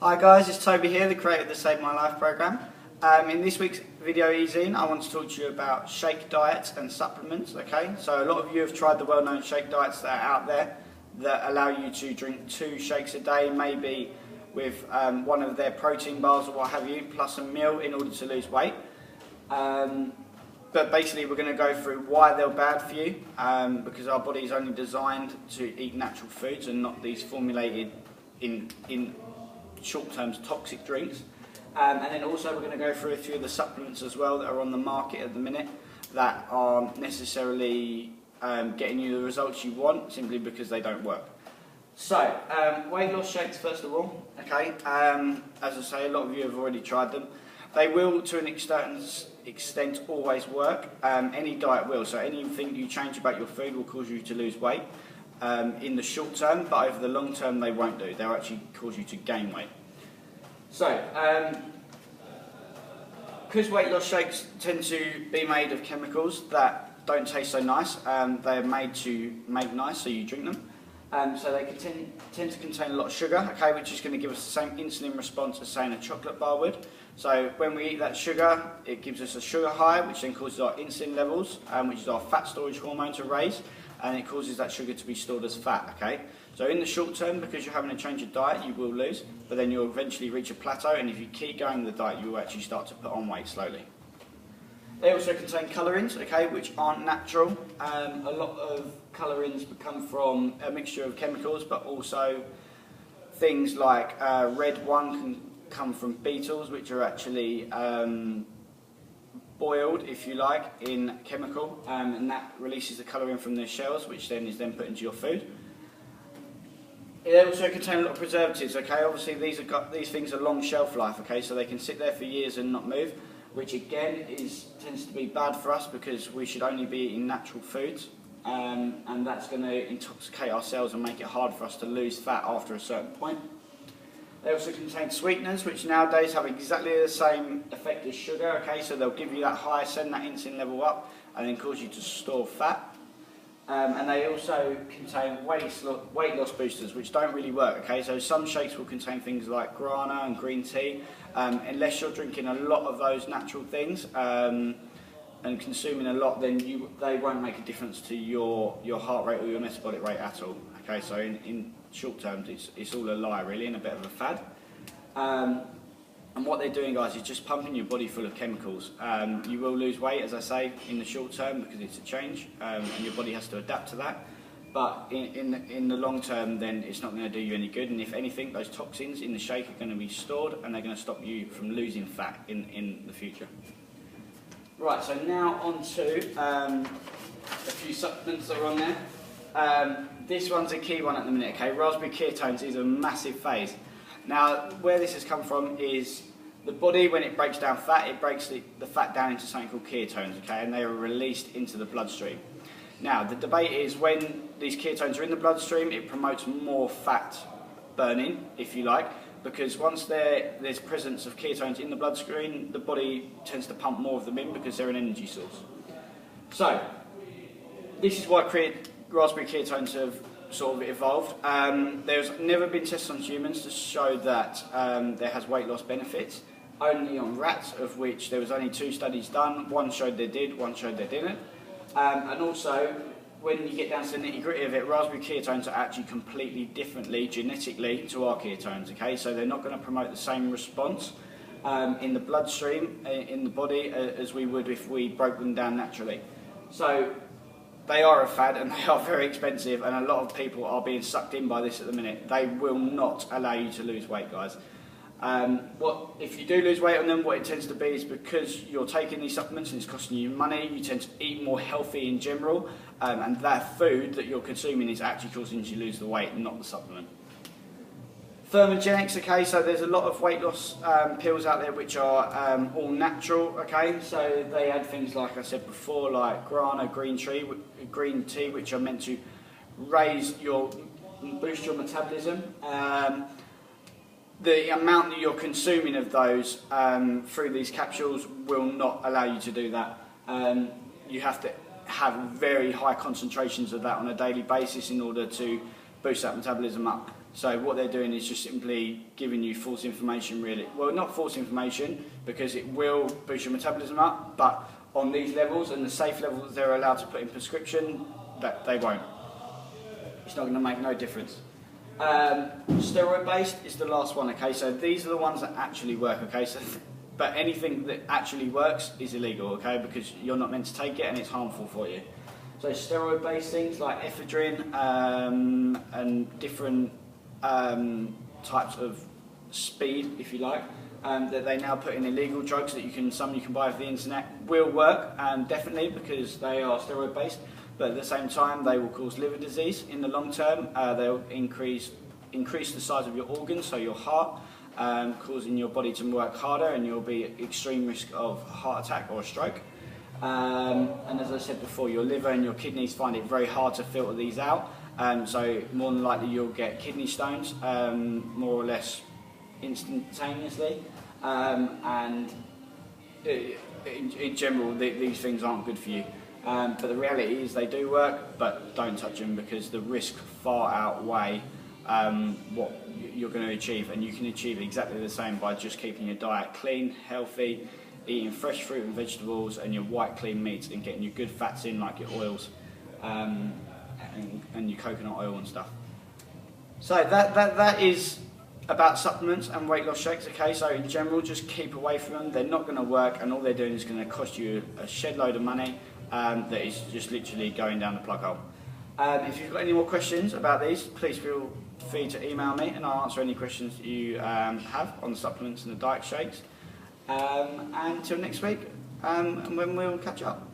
Hi guys, it's Toby here, the creator of the Save My Life program. In this week's video e-zine, I want to talk to you about shake diets and supplements. Okay, so a lot of you have tried the well-known shake diets that are out there that allow you to drink 2 shakes a day, maybe with one of their protein bars or what have you, plus a meal in order to lose weight. But basically we're going to go through why they're bad for you, because our body is only designed to eat natural foods and not these formulated in short-term toxic drinks. And then also we're going to go through a few of the supplements as well that are on the market at the minute that aren't necessarily getting you the results you want simply because they don't work. So, weight loss shakes first of all, okay, as I say, a lot of you have already tried them. They will, to an extent, always work. Any diet will, so anything you change about your food will cause you to lose weight in the short term, but over the long term they won't do. They'll actually cause you to gain weight. So, because weight loss shakes tend to be made of chemicals that don't taste so nice, they're made to make nice, so you drink them. So they tend to contain a lot of sugar, okay, which is going to give us the same insulin response as, saying, a chocolate bar would. So when we eat that sugar, it gives us a sugar high, which then causes our insulin levels, which is our fat storage hormone, to raise, and it causes that sugar to be stored as fat, okay? So in the short term, because you're having to change your diet, you will lose, but then you'll eventually reach a plateau, and if you keep going with the diet, you will actually start to put on weight slowly. They also contain colourings, okay, which aren't natural. A lot of colourings come from a mixture of chemicals, but also things like red one can come from beetles, which are actually boiled, if you like, in chemical, and that releases the colouring from their shells, which then is put into your food. They also contain a lot of preservatives, okay. Obviously these things are long shelf life, okay, so they can sit there for years and not move, which again tends to be bad for us because we should only be eating natural foods, and that's going to intoxicate our cells and make it hard for us to lose fat after a certain point. They also contain sweeteners, which nowadays have exactly the same effect as sugar, okay, so they'll give you that high, send that insulin level up, and then cause you to store fat. And they also contain weight loss boosters, which don't really work, okay, so some shakes will contain things like guarana and green tea. Unless you're drinking a lot of those natural things and consuming a lot, then they won't make a difference to your heart rate or your metabolic rate at all, okay, so in short terms it's all a lie really, and a bit of a fad. And what they're doing, guys, is just pumping your body full of chemicals. You will lose weight, as I say, in the short term because it's a change, and your body has to adapt to that. But in the long term, then it's not going to do you any good. And if anything, those toxins in the shake are going to be stored, and they're going to stop you from losing fat in the future. Right, so now on to a few supplements that are on there. This one's a key one at the minute, okay? Raspberry ketones is a massive phase. Now, where this has come from is the body, when it breaks down fat, it breaks the fat down into something called ketones, okay, and they are released into the bloodstream. Now, the debate is when these ketones are in the bloodstream, it promotes more fat burning, if you like, because once there's presence of ketones in the bloodstream, the body tends to pump more of them in because they're an energy source. So, this is why raspberry ketones have sort of evolved. There's never been tests on humans to show that there has weight loss benefits, only on rats, of which there was only 2 studies done. One showed they did, one showed they didn't. And also, when you get down to the nitty-gritty of it, raspberry ketones are actually completely differently genetically to our ketones, okay? So they're not going to promote the same response in the bloodstream, in the body, as we would if we broke them down naturally. So they are a fad, and they are very expensive, and a lot of people are being sucked in by this at the minute. They will not allow you to lose weight, guys. If you do lose weight on them, what it tends to be is because you're taking these supplements and it's costing you money, you tend to eat more healthy in general, and that food that you're consuming is actually causing you to lose the weight, not the supplement. Thermogenics, okay, so there's a lot of weight loss pills out there which are all natural, okay, so they add things like I said before, like guarana, green tea, which are meant to boost your metabolism. The amount that you're consuming of those through these capsules will not allow you to do that. You have to have very high concentrations of that on a daily basis in order to boost that metabolism up. So what they're doing is just simply giving you false information, really. Well, not false information, because it will boost your metabolism up, but on these levels and the safe levels they're allowed to put in prescription, that they won't. It's not going to make no difference. Steroid based is the last one, okay? So these are the ones that actually work, okay? So, but anything that actually works is illegal, okay? Because you're not meant to take it and it's harmful for you. So steroid based things like ephedrine and different types of speed, if you like, that they now put in illegal drugs that some you can buy off the internet will work, definitely, because they are steroid based. But at the same time, they will cause liver disease in the long term. They'll increase the size of your organs, so your heart, causing your body to work harder, and you'll be at extreme risk of heart attack or a stroke. And as I said before, your liver and your kidneys find it very hard to filter these out. So more than likely you'll get kidney stones, more or less instantaneously. And in general, these things aren't good for you. But the reality is they do work, but don't touch them, because the risk far outweigh what you're going to achieve, and you can achieve exactly the same by just keeping your diet clean, healthy, eating fresh fruit and vegetables, and your white clean meats, and getting your good fats in, like your oils and your coconut oil and stuff. So that is about supplements and weight loss shakes, okay? So in general, just keep away from them. They're not going to work, and all they're doing is going to cost you a shed load of money that is just literally going down the plug hole. If you've got any more questions about these, please feel free to email me, and I'll answer any questions you have on the supplements and the diet shakes. Until next week, and when we'll catch up.